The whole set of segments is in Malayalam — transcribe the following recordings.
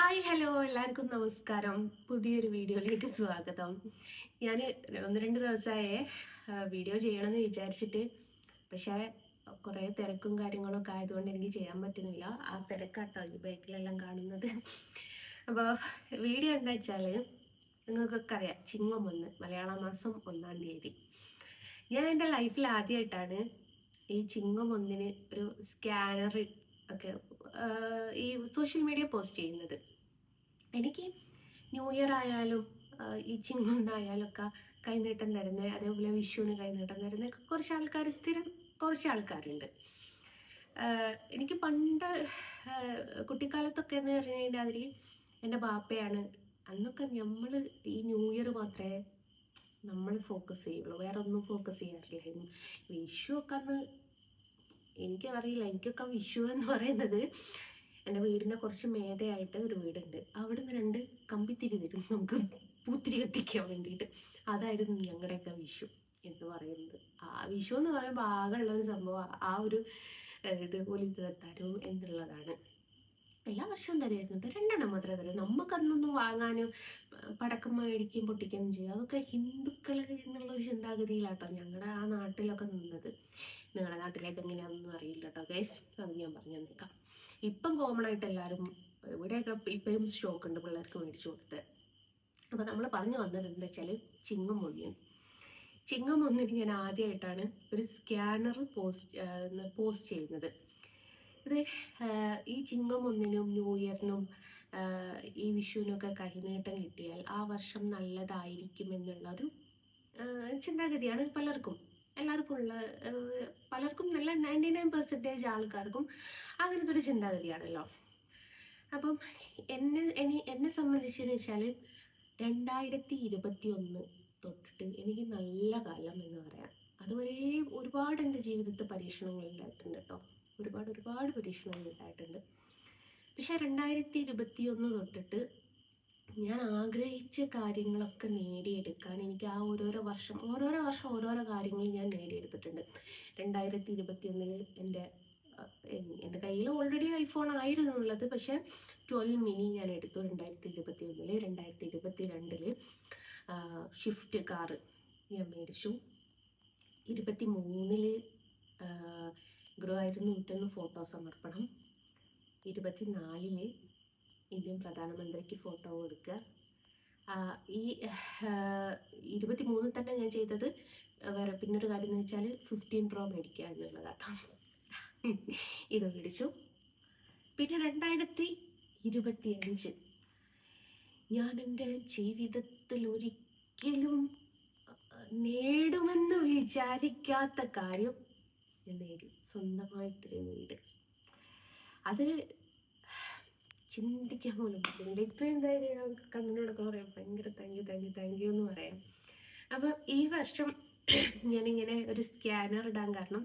ഹായ് ഹലോ എല്ലാവർക്കും നമസ്കാരം. പുതിയൊരു വീഡിയോയിലേക്ക് സ്വാഗതം. ഞാൻ ഒന്ന് രണ്ട് ദിവസമായേ വീഡിയോ ചെയ്യണമെന്ന് വിചാരിച്ചിട്ട്, പക്ഷേ കുറേ തിരക്കും കാര്യങ്ങളൊക്കെ ആയതുകൊണ്ട് എനിക്ക് ചെയ്യാൻ പറ്റുന്നില്ല. ആ തിരക്കാട്ടോ ഈ ബൈക്കിലെല്ലാം കാണുന്നത്. അപ്പോൾ വീഡിയോ എന്താ വെച്ചാൽ, നിങ്ങൾക്കൊക്കെ അറിയാം, ചിങ്ങം 1 മലയാള മാസം 1-ാം തീയതി. ഞാൻ എൻ്റെ ലൈഫിൽ ആദ്യമായിട്ടാണ് ഈ ചിങ്ങം 1-ന് ഒരു സ്കാനർ ഒക്കെ ഈ സോഷ്യൽ മീഡിയ പോസ്റ്റ് ചെയ്യുന്നത്. എനിക്ക് ന്യൂ ഇയർ ആയാലും ഈ ചിങ്ങൊന്നായാലും ഒക്കെ കൈനീട്ടം തരുന്നത്, അതേപോലെ വിഷുവിന് കൈനീട്ടം തരുന്ന കുറച്ച് ആൾക്കാർ, സ്ഥിരം കുറച്ച് ആൾക്കാരുണ്ട്. എനിക്ക് പണ്ട് കുട്ടിക്കാലത്തൊക്കെ എന്ന് പറഞ്ഞു കഴിഞ്ഞാൽ അതിൽ എൻ്റെ ബാപ്പയാണ്. അന്നൊക്കെ നമ്മൾ ഈ ന്യൂ ഇയർ മാത്രമേ നമ്മൾ ഫോക്കസ് ചെയ്യുള്ളൂ, വേറെ ഒന്നും ഫോക്കസ് ചെയ്യാറില്ലായിരുന്നു. വിഷു ഒക്കെ അന്ന് എനിക്കറിയില്ല, എനിക്കൊക്കെ വിഷു എന്ന് പറയുന്നത് എൻ്റെ വീടിൻ്റെ കുറച്ച് മേതയായിട്ട് ഒരു വീടുണ്ട്, അവിടുന്ന് 2 കമ്പിത്തിരി തരും നമുക്ക് പൂത്തിരി കത്തിക്കാൻ വേണ്ടിയിട്ട്. അതായിരുന്നു ഞങ്ങളുടെയൊക്കെ വിഷു എന്ന് പറയുന്നത്. ആ വിഷു എന്ന് പറയുമ്പോൾ ആകെയുള്ളൊരു സംഭവം ആ ഒരു ഇതുപോലെ ഇത് തരും എന്നുള്ളതാണ്. എല്ലാ വർഷവും തരുമായിരുന്നു കേട്ടോ, 2 മാത്രമേ തരും. നമുക്കന്നൊന്നും വാങ്ങാനും പടക്കം മേടിക്കുകയും പൊട്ടിക്കുകയും ചെയ്യും. അതൊക്കെ ഹിന്ദുക്കൾ എന്നുള്ളൊരു ചിന്താഗതിയിലാട്ടോ ഞങ്ങളുടെ ആ നാട്ടിലൊക്കെ നിന്നത്. നിങ്ങളുടെ നാട്ടിലേക്ക് എങ്ങനെയാണെന്നൊന്നും അറിയില്ല കേട്ടോ ഗൈസ്, അത് ഞാൻ പറഞ്ഞു തന്നേക്കാം. ഇപ്പം കോമൺ ആയിട്ട് എല്ലാവരും ഇവിടെയൊക്കെ ഇപ്പം സ്റ്റോക്ക് ഉണ്ട് പിള്ളേർക്ക് മേടിച്ചു കൊടുത്ത്. അപ്പോൾ നമ്മൾ പറഞ്ഞു വന്നത് എന്താ വെച്ചാൽ, ചിങ്ങം 1-ന് ഞാൻ ആദ്യമായിട്ടാണ് ഒരു സ്കാനർ പോസ്റ്റ് ചെയ്യുന്നത്. ഇത് ഈ ചിങ്ങം 1-നും ന്യൂ ഇയറിനും ഈ വിഷുവിനൊക്കെ കൈനീട്ടം കിട്ടിയാൽ ആ വർഷം നല്ലതായിരിക്കും എന്നുള്ളൊരു ചിന്താഗതിയാണ് എല്ലാവർക്കും ഉള്ള, പലർക്കും നല്ല 99% ആൾക്കാർക്കും അങ്ങനത്തെ ഒരു ചിന്താഗതിയാണല്ലോ. അപ്പം എന്നെ സംബന്ധിച്ചെന്ന് വെച്ചാൽ 2021 തൊട്ടിട്ട് എനിക്ക് നല്ല കാലം എന്ന് പറയാം. അതുവരെ ഒരുപാട് എൻ്റെ ജീവിതത്തിൽ പരീക്ഷണങ്ങൾ ഉണ്ടായിട്ടുണ്ട് കേട്ടോ, ഒരുപാട് പരീക്ഷണങ്ങൾ ഉണ്ടായിട്ടുണ്ട്. പക്ഷെ 2021 തൊട്ടിട്ട് ഞാൻ ആഗ്രഹിച്ച കാര്യങ്ങളൊക്കെ നേടിയെടുക്കാൻ എനിക്ക് ആ ഓരോരോ വർഷം ഓരോരോ കാര്യങ്ങൾ ഞാൻ നേടിയെടുത്തിട്ടുണ്ട്. 2021 എൻ്റെ കയ്യിൽ ഓൾറെഡി ഐഫോൺ ആയിരുന്നു ഉള്ളത്, പക്ഷെ 12 മിനി ഞാൻ എടുത്തു 2021. 2022 ഷിഫ്റ്റ് കാറ് ഞാൻ മേടിച്ചു. 23 ഗൃഹമായിരുന്നു 101 ഫോട്ടോ സമർപ്പണം. 24 ഇന്ത്യൻ പ്രധാനമന്ത്രിക്ക് ഫോട്ടോ കൊടുക്കുക. ഈ 23 തന്നെ ഞാൻ ചെയ്തത് വേറെ പിന്നൊരു കാര്യം എന്ന് വെച്ചാൽ 15 Pro മേടിക്കുക എന്നുള്ളതാട്ടോ. ഇത് മേടിച്ചു. പിന്നെ 2025 ഞാൻ എൻ്റെ ജീവിതത്തിൽ ഒരിക്കലും നേടുമെന്ന് വിചാരിക്കാത്ത കാര്യം ഞാൻ നേടി, സ്വന്തമായിട്ടൊരു വീട്. അത് ചിന്തിക്കാൻ പോലും പറ്റുന്നില്ല. ഇപ്പം എന്തായാലും കണ്ണിനോടൊക്കെ പറയാം ഭയങ്കര താങ്ക് യു എന്ന് പറയാം. അപ്പം ഈ വർഷം ഞാനിങ്ങനെ ഒരു സ്കാനർ ഇടാൻ കാരണം,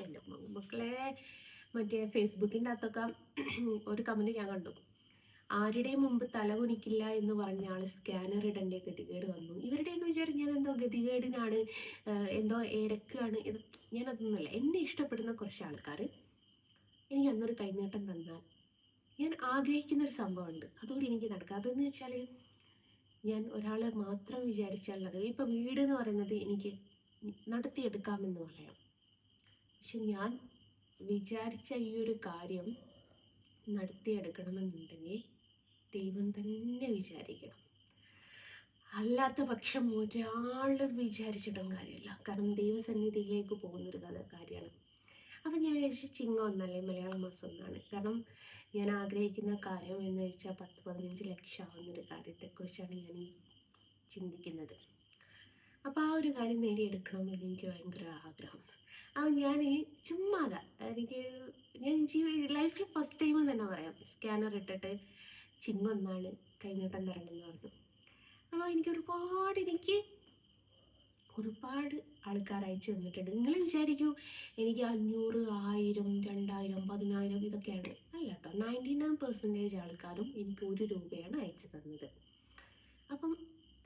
എൻ്റെ മക്കളെ മറ്റേ ഫേസ്ബുക്കിൻ്റെ അകത്തൊക്കെ ഒരു കമൻറ്റ് ഞാൻ കണ്ടു, ആരുടെയും മുമ്പ് തലകുനിക്കില്ല എന്ന് പറഞ്ഞ ആൾ സ്കാനർ ഇടേണ്ട ഗതികേട് വന്നു. ഇവരുടെ എന്ന് വിചാരിച്ച് ഞാൻ എന്തോ ഗതികേടിനാണ്, എന്തോ ഏരക്കാണ് ഇത്. ഞാനതൊന്നുമല്ല. എന്നെ ഇഷ്ടപ്പെടുന്ന കുറച്ച് ആൾക്കാർ എനിക്ക് അന്നൊരു കൈനീട്ടം തന്നാൽ ഞാൻ ആഗ്രഹിക്കുന്നൊരു സംഭവമുണ്ട്, അതുകൂടി എനിക്ക് നടക്കുക. അതെന്ന് വെച്ചാൽ, ഞാൻ ഒരാളെ മാത്രം വിചാരിച്ചാലുള്ളത്. ഇപ്പം വീട് എന്ന് പറയുന്നത് എനിക്ക് നടത്തിയെടുക്കാമെന്ന് പറയാം, പക്ഷെ ഞാൻ വിചാരിച്ച ഈ ഒരു കാര്യം നടത്തിയെടുക്കണമെന്നുണ്ടെങ്കിൽ ദൈവം തന്നെ വിചാരിക്കണം. അല്ലാത്ത പക്ഷം ഒരാൾ വിചാരിച്ചിട്ടും കാര്യമില്ല. കാരണം ദൈവസന്നിധിയിലേക്ക് പോകുന്നൊരു കാര്യമാണ്. അപ്പം ഞാൻ വിചാരിച്ച ചിങ്ങം 1 മലയാള മാസം 1. കാരണം ഞാൻ ആഗ്രഹിക്കുന്ന കാര്യം എന്ന് വെച്ചാൽ 10-15 ലക്ഷം ആവുന്നൊരു കാര്യത്തെക്കുറിച്ചാണ് ഞാൻ ചിന്തിക്കുന്നത്. അപ്പോൾ ആ ഒരു കാര്യം നേടിയെടുക്കണം എന്ന് എനിക്ക് ഭയങ്കര ആഗ്രഹം. അപ്പം ഞാൻ ചുമ്മാതെ ഞാൻ ലൈഫിൽ ഫസ്റ്റ് ടൈം തന്നെ പറയാം, സ്കാനർ ഇട്ടിട്ട് ചിങ്ങം 1 കൈനീട്ടം തരണമെന്ന് പറഞ്ഞു. അപ്പോൾ എനിക്ക് ഒരുപാട് ആൾക്കാർ അയച്ചു തന്നിട്ടുണ്ട്. നിങ്ങൾ വിചാരിക്കൂ എനിക്ക് 500, 1000, 2000, 10,000 ഇതൊക്കെയാണ്. അല്ല കേട്ടോ, 99% ആൾക്കാരും എനിക്ക് 1 രൂപയാണ് അയച്ചു തന്നത്. അപ്പം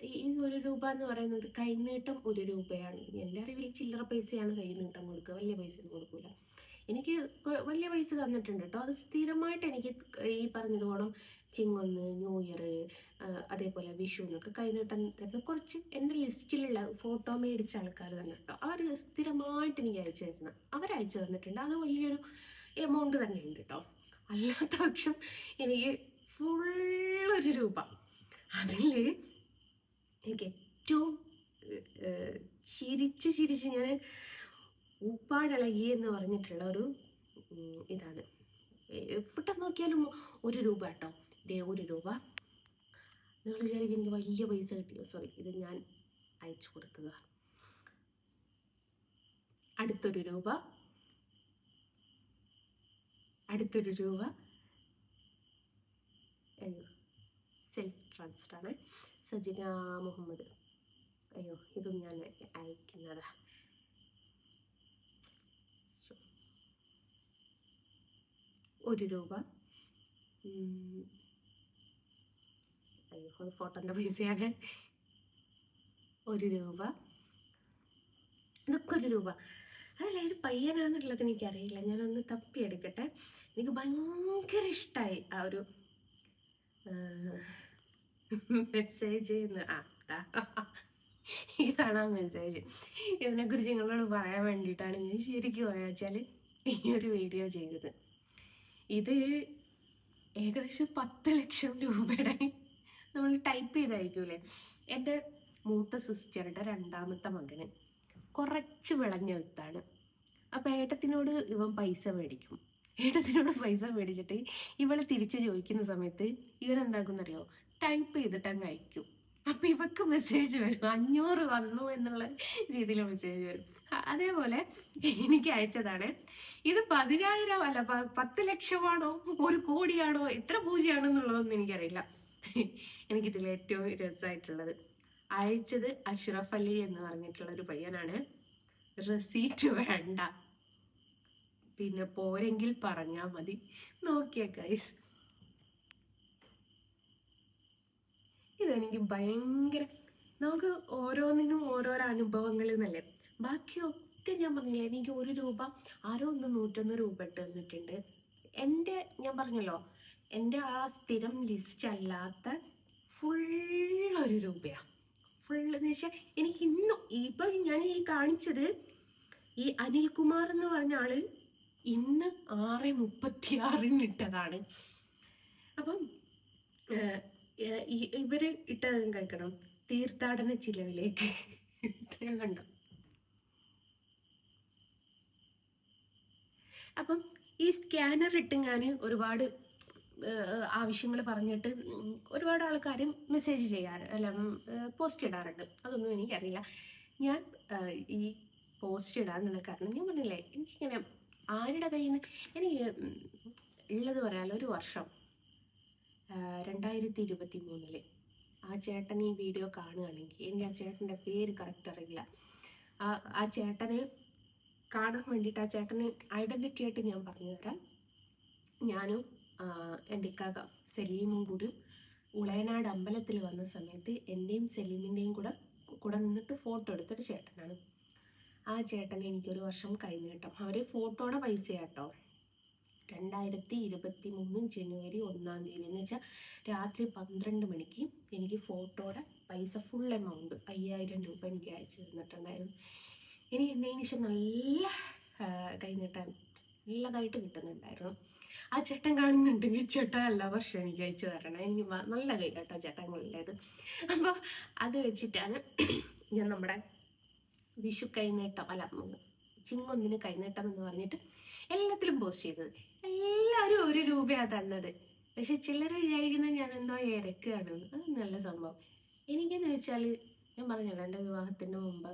ഈ 1 രൂപ എന്ന് പറയുന്നത് കൈനീട്ടം 1 രൂപയാണ്. എൻ്റെ അറിവിൽ ചില്ലറ പൈസയാണ് കൈനീട്ടം കൊടുക്കുക, വലിയ പൈസ ഒന്നും കൊടുക്കില്ല. എനിക്ക് വലിയ പൈസ തന്നിട്ടുണ്ട് കേട്ടോ. അത് സ്ഥിരമായിട്ട് എനിക്ക് ഈ പറഞ്ഞതുപോണം ചിങ്ങൊന്ന്, ന്യൂ ഇയർ, അതേപോലെ വിഷു എന്നൊക്കെ കൈനീട്ടം തരുന്ന കുറച്ച് എൻ്റെ ലിസ്റ്റിലുള്ള ഫോട്ടോ മേടിച്ച ആൾക്കാർ തന്നെ കേട്ടോ. അവർ സ്ഥിരമായിട്ട് എനിക്ക് അയച്ചു തരുന്ന അവരയച്ചു തന്നിട്ടുണ്ട്. അത് വലിയൊരു എമൗണ്ട് തന്നെയുണ്ട് കേട്ടോ. അല്ലാത്ത പക്ഷം എനിക്ക് ഫുള്ളൊരു രൂപ. അതിൽ എനിക്ക് ഏറ്റവും ചിരിച്ച് ഞാൻ ഉപ്പാടിളകി എന്ന് പറഞ്ഞിട്ടുള്ള ഒരു ഇതാണ്. എവിടെ നോക്കിയാലും 1 രൂപ കേട്ടോ. ഇതേ 1 രൂപ. നിങ്ങൾ വിചാരിക്കും എനിക്ക് വലിയ പൈസ കിട്ടിയോ? സോറി, ഇത് ഞാൻ അയച്ചു കൊടുത്തതാണ്. അടുത്തൊരു രൂപ, അടുത്തൊരു രൂപ. അയ്യോ, സെൽഫ് ട്രാൻസ്ഫറാണ്. സജിന മുഹമ്മദ്. അയ്യോ, ഇതും ഞാൻ അയക്കുന്നതാ. 1 രൂപ. അയ്യോ, അത് ഫോട്ടോൻ്റെ പൈസയാണ്. 1 രൂപ. ഇതൊക്കെ 1 രൂപ. അതല്ല, ഇത് പയ്യനാന്നുള്ളത് എനിക്കറിയില്ല. ഞാനൊന്ന് തപ്പിയെടുക്കട്ടെ. എനിക്ക് ഭയങ്കര ഇഷ്ടമായി ആ ഒരു മെസ്സേജ്. ഇതാണ് ആ മെസ്സേജ്. ഇതിനെക്കുറിച്ച് നിങ്ങളോട് പറയാൻ വേണ്ടിയിട്ടാണ് ഞാൻ ശരിക്കും പറയാ വെച്ചാൽ ഈ ഒരു വീഡിയോ ചെയ്തത്. ഇത് ഏകദേശം 10 ലക്ഷം രൂപയുടെ നമ്മൾ ടൈപ്പ് ചെയ്തായിരിക്കൂലേ. എൻ്റെ മൂത്ത സിസ്റ്ററുടെ 2ാമത്തെ മകന് കുറച്ച് വിളഞ്ഞ വിത്താണ്. അപ്പം ഏട്ടത്തിനോട് ഇവൻ പൈസ മേടിക്കും. ഏട്ടത്തിനോട് പൈസ മേടിച്ചിട്ട് ഇവള് തിരിച്ച് ചോദിക്കുന്ന സമയത്ത് ഇവൻ എന്താക്കുന്നറിയോ, ടൈപ്പ് ചെയ്തിട്ട് അങ്ങ് അയക്കും. അപ്പം ഇവക്ക് മെസ്സേജ് വരും 500 വന്നു എന്നുള്ള രീതിയിൽ മെസ്സേജ് വരും. അതേപോലെ എനിക്ക് അയച്ചതാണ്. ഇത് 10,000 അല്ല 10 ലക്ഷമാണോ 1 കോടിയാണോ എത്ര പൂജയാണോ എന്നുള്ളതൊന്നും എനിക്കറിയില്ല. എനിക്കിതിൽ ഏറ്റവും രസമായിട്ടുള്ളത് അയച്ചത് അഷ്റഫ് അലി എന്ന് പറഞ്ഞിട്ടുള്ള ഒരു പയ്യനാണ്. റെസീറ്റ് വേണ്ട, പിന്നെ പോരെങ്കിൽ പറഞ്ഞാൽ മതി. നോക്കിയ ഗൈസ്, ഇതെനിക്ക് ഭയങ്കര, നമുക്ക് ഓരോന്നിനും ഓരോരോ അനുഭവങ്ങൾ എന്നല്ലേ. ബാക്കിയൊക്കെ ഞാൻ പറഞ്ഞില്ല, എനിക്ക് 1 രൂപ ആരോ 101 രൂപ ഇട്ട് തന്നിട്ടുണ്ട്. ഞാൻ പറഞ്ഞല്ലോ, എൻ്റെ ആ സ്ഥിരം ലിസ്റ്റ് അല്ലാത്ത ഫുൾ 1 രൂപയാണ്. ഫുള്ളെന്ന് വെച്ചാൽ എനിക്ക് ഇന്നും ഇപ്പം ഞാൻ ഈ കാണിച്ചത് ഈ അനിൽകുമാർ എന്ന് പറഞ്ഞ ആള് ഇന്ന് 6:36 ഇട്ടതാണ്. അപ്പം ഇവര് ഇട്ടത് കഴിക്കണം, തീർത്ഥാടന ചിലവിലേക്ക്. കണ്ടോ? അപ്പം ഈ സ്കാനർ ഇട്ടെങ്ങാൻ ഒരുപാട് ആവശ്യങ്ങൾ പറഞ്ഞിട്ട് ഒരുപാട് ആൾക്കാർ മെസ്സേജ് ചെയ്യാറ് പോസ്റ്റ് ഇടാറുണ്ട്. അതൊന്നും എനിക്കറിയില്ല. ഞാൻ ഈ പോസ്റ്റ് ഇടാനുള്ള കാരണം ഞാൻ പറഞ്ഞില്ലേ, എനിക്കിങ്ങനെ ആരുടെ കയ്യിൽ നിന്ന് എനിക്ക് ഉള്ളത് പറയാമല്ലോ. ഒരു വർഷം 2023 ആ ചേട്ടൻ ഈ വീഡിയോ കാണുകയാണെങ്കിൽ, എനിക്ക് ആ ചേട്ടൻ്റെ പേര് കറക്റ്റ് അറിയില്ല. ആ ചേട്ടന് കാണാൻ വേണ്ടിയിട്ട് ആ ചേട്ടന് ഐഡൻറ്റിറ്റി ആയിട്ട് ഞാൻ പറഞ്ഞു തരാം. ഞാനും എൻ്റെ ഇക്കാക്ക സലീമും കൂടി ഉളയനാട് അമ്പലത്തിൽ വന്ന സമയത്ത് എൻ്റെയും സലീമിൻ്റെയും കൂടെ നിന്നിട്ട് ഫോട്ടോ എടുത്തൊരു ചേട്ടനാണ്. ആ ചേട്ടന് എനിക്കൊരു വർഷം കൈനീട്ടം, അവർ ഫോട്ടോയുടെ പൈസ കേട്ടോ, 2023 ജനുവരി 1-ാം തീയതി എന്ന് വെച്ചാൽ രാത്രി 12 മണിക്ക് എനിക്ക് ഫോട്ടോയുടെ പൈസ ഫുൾ എമൗണ്ട് 5,000 രൂപ എനിക്ക് അയച്ചു തന്നിട്ടുണ്ടായിരുന്നു. എനിക്ക് എന്നതിന് നല്ല കൈനീട്ടാൻ നല്ലതായിട്ട് കിട്ടുന്നുണ്ടായിരുന്നു. ആ ചേട്ടൻ കാണുന്നുണ്ടെങ്കിൽ ചേട്ടൻ എല്ലാ വർഷവും എനിക്ക് അയച്ചു തരണം. എനിക്ക് നല്ല കൈ കേട്ടോ ചേട്ടങ്ങളുടേത്. അപ്പോൾ അത് വെച്ചിട്ടാണ് ഞാൻ നമ്മുടെ വിഷു കൈനീട്ടം അല്ല ചിങ്ങൊന്നിന് കൈനീട്ടം എന്ന് പറഞ്ഞിട്ട് എല്ലാത്തിലും പോസ്റ്റ് ചെയ്തത്. എല്ലാവരും 1 രൂപയാണ് തന്നത്. പക്ഷെ ചിലർ വിചാരിക്കുന്നത് ഞാൻ എന്തോ ഇരക്കുകയാണെന്ന്. അത് നല്ല സംഭവം. എനിക്കെന്ന് വെച്ചാൽ ഞാൻ പറഞ്ഞല്ലോ, എൻ്റെ വിവാഹത്തിന് മുമ്പ്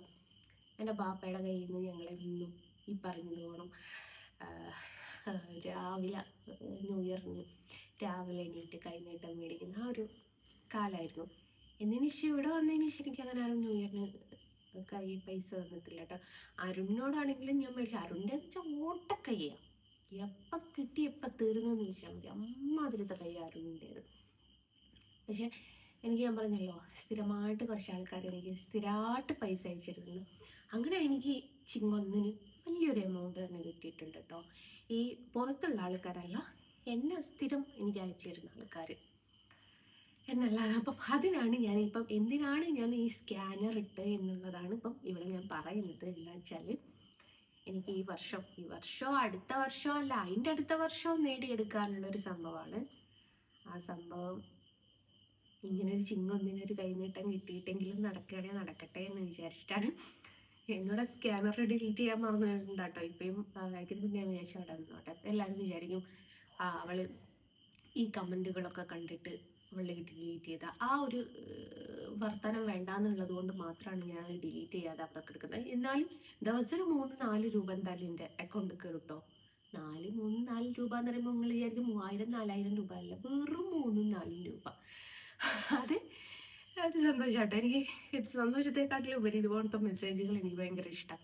എൻ്റെ ബാപ്പയുടെ കയ്യിൽ നിന്ന് ഞങ്ങളെന്നും ഈ പറഞ്ഞത് പോകണം രാവിലെ ന്യൂ ഇയറിന് രാവിലെ എണീറ്റ് കൈനീട്ടം മേടിക്കുന്ന ആ ഒരു കാലമായിരുന്നു. എന്നതിന് ശേഷം ഇവിടെ വന്നതിന് ശേഷം എനിക്ക് അങ്ങനെ ആരും ന്യൂ ഇയറിന് കൈ പൈസ തന്നിട്ടില്ല കേട്ടോ. അരുണിനോടാണെങ്കിലും ഞാൻ മേടിച്ചു. അരുണിൻ്റെ വെച്ചാൽ ഓട്ടക്കയ്യാണ്, എപ്പം കിട്ടി എപ്പം തീർന്നെന്ന് ചോദിച്ചാൽ മതി. അമ്മാതിരത്തെ കൈ അരുണിൻ്റേത്. പക്ഷെ എനിക്ക് ഞാൻ പറഞ്ഞല്ലോ, സ്ഥിരമായിട്ട് കുറച്ച് ആൾക്കാർ എനിക്ക് സ്ഥിരമായിട്ട് പൈസ അയച്ചിരുന്നു. അങ്ങനെ എനിക്ക് ചിങ്ങൊന്നിന് വലിയൊരു എമൗണ്ട് തന്നെ കിട്ടിയിട്ടുണ്ട് കേട്ടോ. ഈ പുറത്തുള്ള ആൾക്കാരല്ല, എന്നെ സ്ഥിരം എനിക്ക് അയച്ചു തരുന്ന ആൾക്കാർ എന്നല്ലാതെ. അപ്പം അതിനാണ് ഞാനിപ്പം എന്തിനാണ് ഞാൻ ഈ സ്കാനർ ഇട്ട് എന്നുള്ളതാണ് ഇപ്പം ഇവിടെ ഞാൻ പറയുന്നത്. എന്താ വെച്ചാൽ എനിക്ക് ഈ വർഷമോ അടുത്ത വർഷമോ അല്ല അതിൻ്റെ അടുത്ത വർഷവും നേടിയെടുക്കാനുള്ളൊരു സംഭവമാണ്. ആ സംഭവം ഇങ്ങനൊരു ചിങ്ങൊന്നിനൊരു കൈനീട്ടം കിട്ടിയിട്ടെങ്കിലും നടക്കുകയാണെങ്കിൽ നടക്കട്ടെ എന്ന് വിചാരിച്ചിട്ടാണ്. എന്നോട് സ്കാനർ ഡിലീറ്റ് ചെയ്യാൻ മറന്നിട്ടുണ്ട് കേട്ടോ. ഇപ്പം വായിക്കുന്ന പിന്നെ ഞാൻ വിചാരിച്ചു അവിടെ നിന്നോട്ടെ. എല്ലാവരും വിചാരിക്കും അവൾ ഈ കമൻറ്റുകളൊക്കെ കണ്ടിട്ട് അവളുടെ ഡിലീറ്റ് ചെയ്ത ആ ഒരു വർത്തമാനം വേണ്ടാന്നുള്ളത് കൊണ്ട് മാത്രമാണ് ഞാൻ ഡിലീറ്റ് ചെയ്യാതെ അവിടെ കിടക്കുന്നത്. എന്നാലും ദിവസം 3-4 രൂപ എന്തായാലും എൻ്റെ അക്കൗണ്ടിൽ കയറും കേട്ടോ. 3-4 രൂപ എന്ന് പറയുമ്പോൾ നിങ്ങൾ വിചാരിക്കും 3000-4000 രൂപ അല്ല, വെറും 3-4 രൂപ. അത് സന്തോഷമാട്ടോ. എനിക്ക് സന്തോഷത്തെക്കാട്ടിലും ഉപരി ഇതുപോലത്തെ മെസ്സേജുകൾ എനിക്ക് ഭയങ്കര ഇഷ്ടം.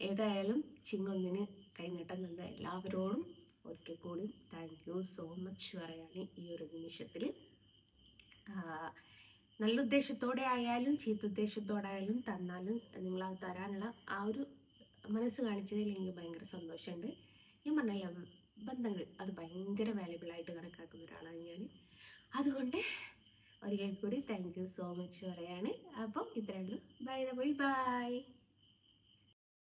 ഏതായാലും ചിങ്ങൊന്നിന് കൈനീട്ടം തന്ന എല്ലാവരോടും ഒരിക്കൽ കൂടി താങ്ക് യു സോ മച്ച് പറയാണ് ഈ ഒരു നിമിഷത്തിൽ. നല്ല ഉദ്ദേശത്തോടെ ആയാലും ചീത്ത ഉദ്ദേശത്തോടെ ആയാലും തന്നാലും നിങ്ങൾ അത് തരാനുള്ള ആ ഒരു മനസ്സ് കാണിച്ചതിൽ എനിക്ക് ഭയങ്കര സന്തോഷമുണ്ട്. ഞാൻ പറഞ്ഞല്ലോ, ബന്ധങ്ങൾ അത് ഭയങ്കര വാല്യുബിളായിട്ട് കണക്കാക്കുന്ന ഒരാളാണ് ഞാൻ. അതുകൊണ്ട് ഒരിക്കൽ കൂടി താങ്ക് യു സോ മച്ച് പറയാണ്. അപ്പം ഇത്രയുള്ളൂ. Bye by.